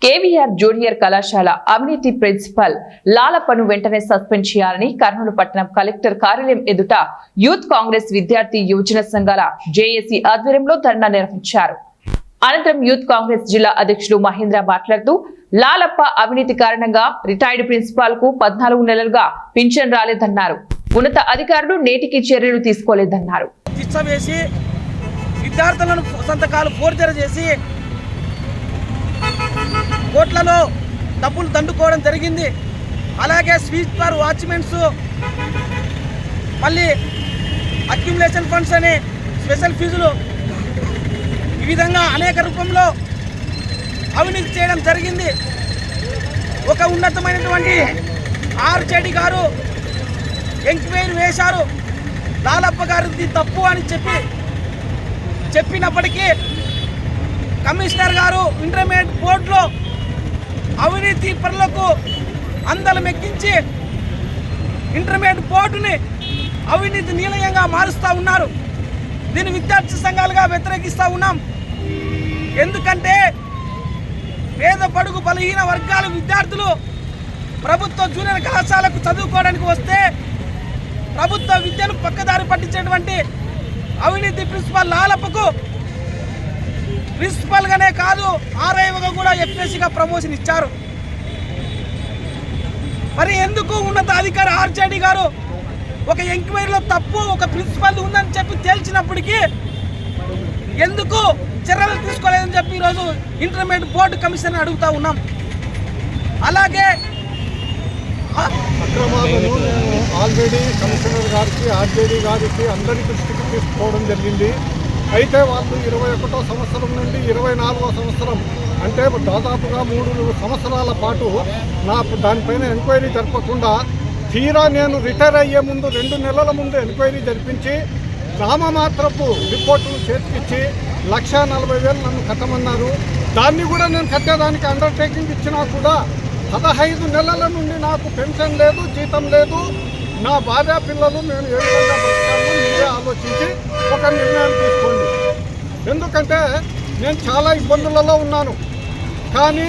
KVR junior కళాశాల అవినీతి principal లాలప్పను వెంటనే సస్పెండ్ చేయాలని కర్నూలు పట్టణం కలెక్టర్ కార్యాలయం ఎదుట యూత్ కాంగ్రెస్ విద్యార్థి యువజన సంఘాల జేఏసీ ఆధ్వర్యంలో ధర్నా నిర్వహించారు. అనంతరం యూత్ కాంగ్రెస్ జిల్లా అధ్యక్షుడు మహేంద్ర మాట్లాడుతూ లాలప్ప అవినీతి కారణంగా రిటైర్డ్ ప్రిన్సిపాల్ కు 14 నెలలుగా పింఛన్ రాలేదన్నారు. ఉన్నత అధికారులు నేటికి చర్యలు తీసుకోలేదన్నారు. విద్యార్థులను సంతకాలు ఫోర్జరీ చేసి కోట్లలో డబ్బులు దండుకోవడం జరిగింది. అలాగే స్వీపర్ వాచ్మెన్స్ మళ్ళీ అక్యుములేషన్ ఫండ్స్ అని స్పెషల్ ఫీజులు ఈ విధంగా అనేక రూపంలో అవినీతి చేయడం జరిగింది. ఒక ఉన్నతమైనటువంటి ఆర్జేడీ గారు ఎంక్వైరీ వేశారు. లాలప్ప గారిది తప్పు అని చెప్పినప్పటికీ కమిషనర్ గారు ఇంటర్మీడియట్ బోర్డులో అవినీతి పరులకు అందలం ఎక్కించి ఇంటర్మీడియట్ బోర్డుని అవినీతి నిలయంగా మారుస్తూ ఉన్నారు. దీన్ని విద్యార్థి సంఘాలుగా వ్యతిరేకిస్తూ ఉన్నాం. ఎందుకంటే పేద బడుగు బలహీన వర్గాల విద్యార్థులు ప్రభుత్వ జూనియర్ కళాశాలకు చదువుకోవడానికి వస్తే ప్రభుత్వ విద్యను పక్కదారి పట్టించేటువంటి అవినీతి ప్రిన్సిపాల్ లాలప్పకు ప్రిన్సిపల్ గానే కాదు ఆర్ఐగా కూడా ఎఫ్ఎస్సీగా ప్రమోషన్ ఇచ్చారు. మరి ఎందుకు ఉన్నత అధికారి ఆర్జేడీ గారు ఒక ఎంక్వైరీలో తప్పు ఒక ప్రిన్సిపల్ ఉందని చెప్పి తేల్చినప్పటికీ ఎందుకు చర్యలు తీసుకోలేదని చెప్పి ఈరోజు ఇంటర్మీడియట్ బోర్డు కమిషన్ అడుగుతా ఉన్నాం. అలాగే అక్రమాలను నేను ఆల్రెడీ కమిషనర్ గారికి ఆర్జేడీ గారికి అందరి దృష్టికి తీసుకోవడం జరిగింది. అయితే వాళ్ళు 21వ సంవత్సరం నుండి 24వ సంవత్సరం అంటే దాదాపుగా 3 సంవత్సరాల పాటు దానిపైన ఎంక్వైరీ జరపకుండా తీరా నేను రిటైర్ అయ్యే ముందు 2 నెలల ముందు ఎంక్వైరీ జరిపించి నామమాత్రపు రిపోర్టులు చేతికిచ్చి 1,40,000 నన్ను కట్టమన్నారు. దాన్ని కూడా నేను కట్టేదానికి అండర్టేకింగ్ ఇచ్చినా కూడా 15 నెలల నుండి నాకు పెన్షన్ లేదు, జీతం లేదు. నా భార్య పిల్లలు నేను ఏ విధంగా బతకాలో మీరే ఆలోచించి ఒక నిర్ణయం తీసుకోండి. ఎందుకంటే నేను చాలా ఇబ్బందులలో ఉన్నాను. కానీ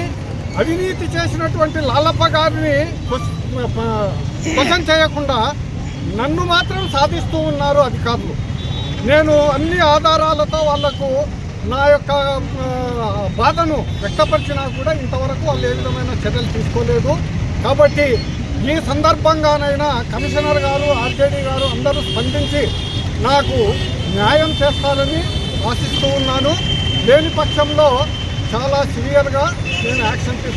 అవినీతి చేసినటువంటి లాలప్ప గారిని క్వశ్చన్ చేయకుండా నన్ను మాత్రం సాధిస్తూ ఉన్నారు అధికారులు. నేను అన్ని ఆధారాలతో వాళ్లకు నా యొక్క బాధను వ్యక్తపరిచినా కూడా ఇంతవరకు వాళ్ళు ఏ విధమైన చర్యలు తీసుకోలేదు. కాబట్టి ఈ సందర్భంగానైనా కమిషనర్ గారు ఆర్జేడీ గారు అందరూ స్పందించి నాకు న్యాయం చేస్తారని ఆశిస్తూ ఉన్నాను. లేని పక్షంలో చాలా సివియర్గా నేను యాక్షన్ తీసుకుంటాను.